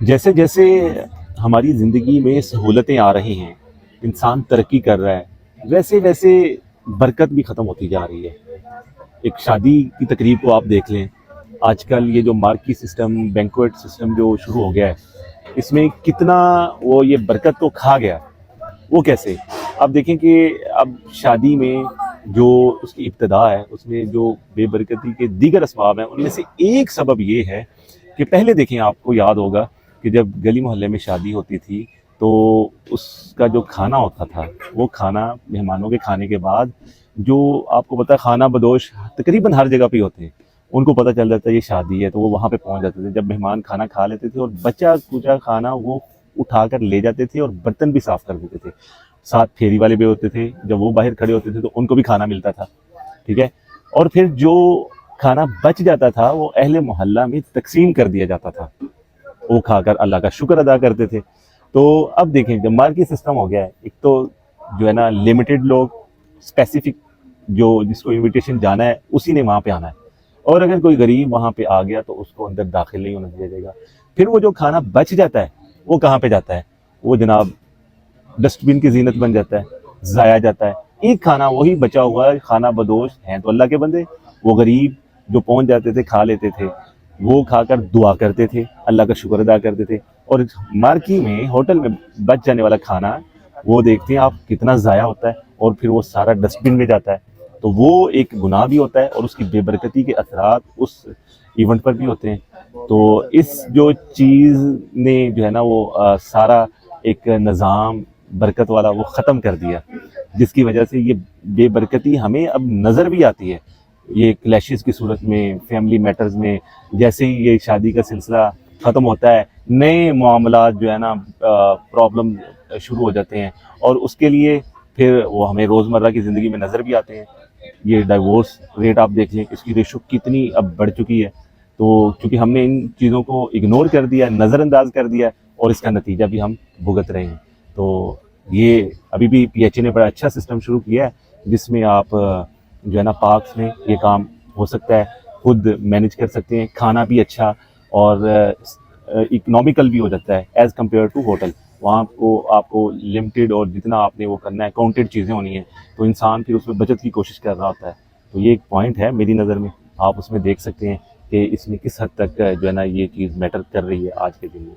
جیسے جیسے ہماری زندگی میں سہولتیں آ رہی ہیں، انسان ترقی کر رہا ہے، ویسے ویسے برکت بھی ختم ہوتی جا رہی ہے۔ ایک شادی کی تقریب کو آپ دیکھ لیں، آج کل یہ جو مارکی سسٹم، بینکویٹ سسٹم جو شروع ہو گیا ہے، اس میں کتنا وہ یہ برکت تو کھا گیا۔ وہ کیسے؟ اب دیکھیں کہ اب شادی میں جو اس کی ابتدا ہے، اس میں جو بے برکتی کے دیگر اسباب ہیں، ان میں سے ایک سبب یہ ہے کہ پہلے دیکھیں، آپ کو یاد ہوگا کہ جب گلی محلے میں شادی ہوتی تھی تو اس کا جو کھانا ہوتا تھا، وہ کھانا مہمانوں کے کھانے کے بعد جو آپ کو پتہ ہے خانہ بدوش تقریباً ہر جگہ پہ ہوتے ہیں، ان کو پتہ چل جاتا ہے یہ شادی ہے، تو وہ وہاں پہ پہنچ جاتے تھے۔ جب مہمان کھانا کھا لیتے تھے اور بچا کچا کھانا وہ اٹھا کر لے جاتے تھے اور برتن بھی صاف کر دیتے تھے۔ ساتھ پھیری والے بھی ہوتے تھے، جب وہ باہر کھڑے ہوتے تھے تو ان کو بھی کھانا ملتا تھا، ٹھیک ہے۔ اور پھر جو کھانا بچ جاتا تھا وہ اہل محلہ میں تقسیم کر دیا جاتا تھا، وہ کھا کر اللہ کا شکر ادا کرتے تھے۔ تو اب دیکھیں جب مارکی سسٹم ہو گیا ہے، ایک تو جو ہے نا لمیٹڈ لوگ، اسپیسیفک جو جس کو انویٹیشن جانا ہے اسی نے وہاں پہ آنا ہے، اور اگر کوئی غریب وہاں پہ آ گیا تو اس کو اندر داخل نہیں ہونا دیا جائے گا۔ پھر وہ جو کھانا بچ جاتا ہے وہ کہاں پہ جاتا ہے؟ وہ جناب ڈسٹ بن کی زینت بن جاتا ہے، ضائع جاتا ہے۔ ایک کھانا وہی بچا ہوا ہے، خانہ بدوش ہیں تو اللہ کے بندے، وہ غریب جو پہنچ جاتے تھے کھا لیتے تھے، وہ کھا کر دعا کرتے تھے، اللہ کا شکر ادا کرتے تھے۔ اور مارکی میں ہوٹل میں بچ جانے والا کھانا وہ دیکھتے ہیں آپ کتنا ضائع ہوتا ہے، اور پھر وہ سارا ڈسٹ بن میں جاتا ہے، تو وہ ایک گناہ بھی ہوتا ہے اور اس کی بے برکتی کے اثرات اس ایونٹ پر بھی ہوتے ہیں۔ تو اس جو چیز نے جو ہے نا وہ سارا ایک نظام برکت والا وہ ختم کر دیا، جس کی وجہ سے یہ بے برکتی ہمیں اب نظر بھی آتی ہے، یہ کلیشز کی صورت میں، فیملی میٹرز میں۔ جیسے ہی یہ شادی کا سلسلہ ختم ہوتا ہے، نئے معاملات جو ہے نا پرابلم شروع ہو جاتے ہیں، اور اس کے لیے پھر وہ ہمیں روزمرہ کی زندگی میں نظر بھی آتے ہیں۔ یہ ڈائیورس ریٹ آپ دیکھ لیں، اس کی ریشو کتنی اب بڑھ چکی ہے، تو چونکہ ہم نے ان چیزوں کو اگنور کر دیا، نظر انداز کر دیا، اور اس کا نتیجہ بھی ہم بھگت رہے ہیں۔ تو یہ ابھی بھی پی ایچ اے نے بڑا اچھا سسٹم شروع کیا ہے، جس میں آپ جو ہے نا پارکس میں یہ کام ہو سکتا ہے، خود مینیج کر سکتے ہیں، کھانا بھی اچھا اور اکنامیکل بھی ہو جاتا ہے ایز کمپیئر ٹو ہوٹل۔ وہاں آپ کو لمیٹڈ اور جتنا آپ نے وہ کرنا ہے کاؤنٹڈ چیزیں ہونی ہیں، تو انسان پھر اس میں بچت کی کوشش کر رہا ہوتا ہے۔ تو یہ ایک پوائنٹ ہے میری نظر میں، آپ اس میں دیکھ سکتے ہیں کہ اس میں کس حد تک جو ہے نا یہ چیز میٹر کر رہی ہے آج کے دن میں۔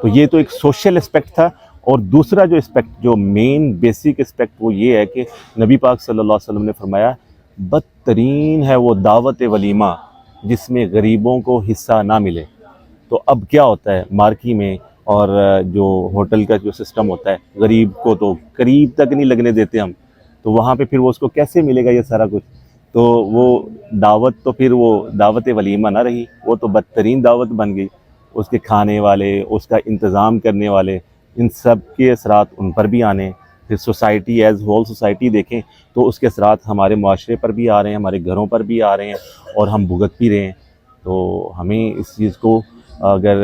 تو یہ تو ایک سوشل اسپیکٹ تھا، اور دوسرا جو اسپیکٹ، جو مین بیسک اسپیکٹ، وہ یہ ہے کہ نبی پاک صلی اللہ علیہ وسلم نے فرمایا بدترین ہے وہ دعوت ولیمہ جس میں غریبوں کو حصہ نہ ملے۔ تو اب کیا ہوتا ہے مارکی میں اور جو ہوٹل کا جو سسٹم ہوتا ہے، غریب کو تو قریب تک نہیں لگنے دیتے ہم، تو وہاں پہ پھر وہ اس کو کیسے ملے گا یہ سارا کچھ؟ تو وہ دعوت تو پھر وہ دعوت ولیمہ نہ رہی، وہ تو بدترین دعوت بن گئی۔ اس کے کھانے والے، اس کا انتظام کرنے والے، ان سب کے اثرات ان پر بھی آنے۔ پھر سوسائٹی ایز ہول سوسائٹی دیکھیں تو اس کے اثرات ہمارے معاشرے پر بھی آ رہے ہیں، ہمارے گھروں پر بھی آ رہے ہیں، اور ہم بھگت بھی رہے ہیں۔ تو ہمیں اس چیز کو اگر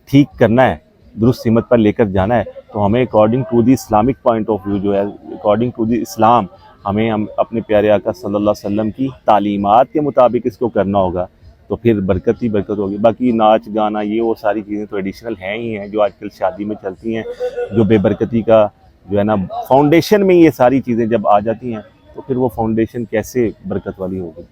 ٹھیک کرنا ہے، درست سمت پر لے کر جانا ہے، تو ہمیں according to the Islamic point of view جو ہے، اکارڈنگ ٹو دی اسلام، ہمیں اپنے پیارے آقا صلی اللہ علیہ وسلم کی تعلیمات کے مطابق اس کو کرنا ہوگا، تو پھر برکت ہی برکت ہوگی۔ باقی ناچ گانا یہ وہ ساری چیزیں تو ایڈیشنل ہیں ہی ہیں جو آج کل شادی میں چلتی ہیں، جو بے برکتی کا جو ہے نا فاؤنڈیشن میں یہ ساری چیزیں جب آ جاتی ہیں تو پھر وہ فاؤنڈیشن کیسے برکت والی ہوگی۔